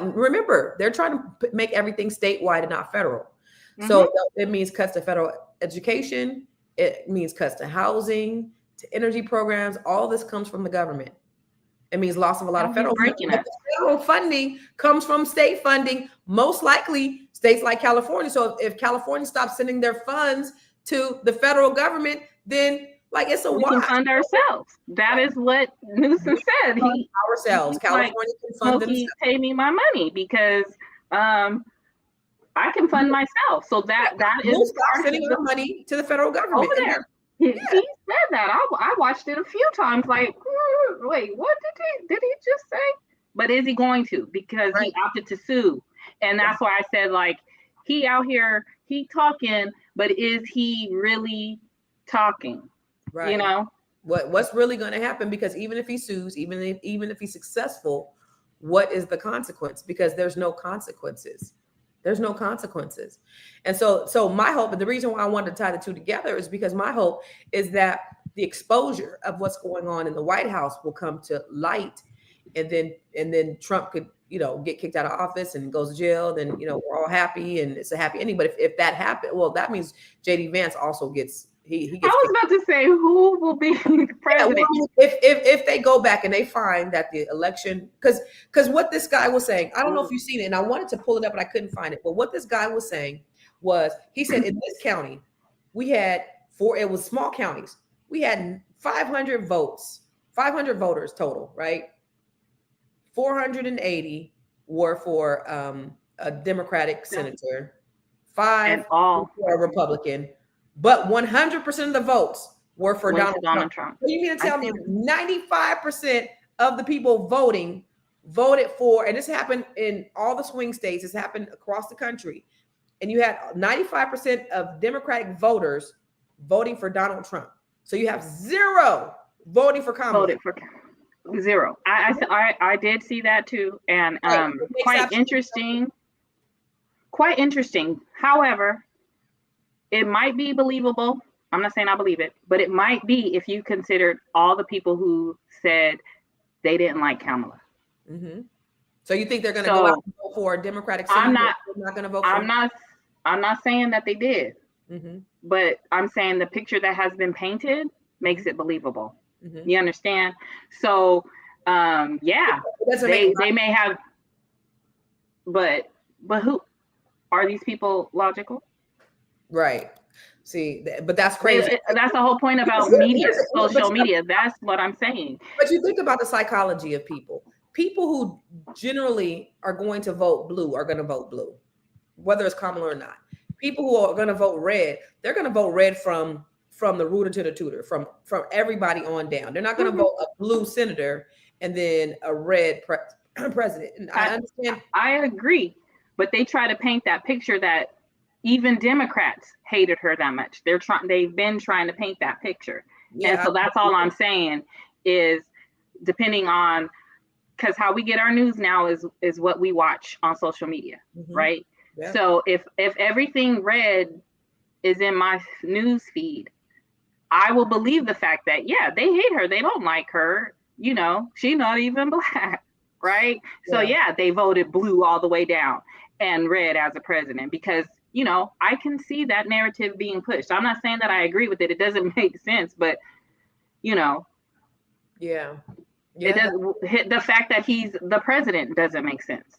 Now, remember, they're trying to make everything statewide and not federal. Mm-hmm. So it means cuts to federal education. It means cuts to housing, to energy programs. All this comes from the government. It means loss of a lot of federal funding. But the federal funding comes from state funding, most likely states like California. So if California stops sending their funds to the federal government, then like it's a we can fund ourselves. That is what Newsom said. Ourselves. California can fund themselves. Pay me my money because I can fund myself. So that is sending our money to the federal government over there. He said that. I watched it a few times. Like, wait, what did he just say? But is he going to? Because he opted to sue, and that's why I said, like, he out here, he talking, but is he really talking? Right. You know what's really going to happen? Because even if he sues, even if he's successful, what is the consequence? Because there's no consequences. There's no consequences. And so my hope, and the reason why I wanted to tie the two together is because my hope is that the exposure of what's going on in the White House will come to light, and then Trump could, get kicked out of office and goes to jail. Then, we're all happy and it's a happy ending. But if that happened, well, that means JD Vance also gets he gets. I was about to say, who will be president? If they go back and they find that the election, because what this guy was saying, I don't know if you've seen it, and I wanted to pull it up, but I couldn't find it. But what this guy was saying was, he said in this county, we had it was small counties. We had 500 votes, 500 voters total, right? 480 were for a Democratic senator, 5 for a Republican. But 100% of the votes were for Donald Trump. So you mean to tell me 95% of the people voted for, and this happened in all the swing states, this happened across the country, and you had 95% of Democratic voters voting for Donald Trump. So you have 0 voting for Kamala. Voted for 0. I did see that too, and quite interesting. Quite interesting. However, it might be believable. I'm not saying I believe it, but it might be if you considered all the people who said they didn't like Kamala. Mm-hmm. So you think they're going to go out and vote for a Democratic senator? I'm not going to vote for. I'm not saying that they did, but I'm saying the picture that has been painted makes it believable. Mm-hmm. You understand? So, they may have, but who are these people logical? Right. See, but that's crazy. That's the whole point about media, social media. That's what I'm saying. But you think about the psychology of people. People who generally are going to vote blue are going to vote blue, whether it's Kamala or not. People who are going to vote red, they're going to vote red from the rooter to the tutor, from everybody on down. They're not going to vote a blue senator and then a red president. And I understand. I agree, but they try to paint that picture that even Democrats hated her that much. They've been trying to paint that picture. Yeah, and so that's all I'm saying is, depending on, because how we get our news now is what we watch on social media, right? Yeah. So if everything red is in my news feed, I will believe the fact that, they hate her. They don't like her. She's not even Black, right? Yeah. So they voted blue all the way down and red as a president because, I can see that narrative being pushed. I'm not saying that I agree with it. It doesn't make sense, but, it doesn't. The fact that he's the president doesn't make sense.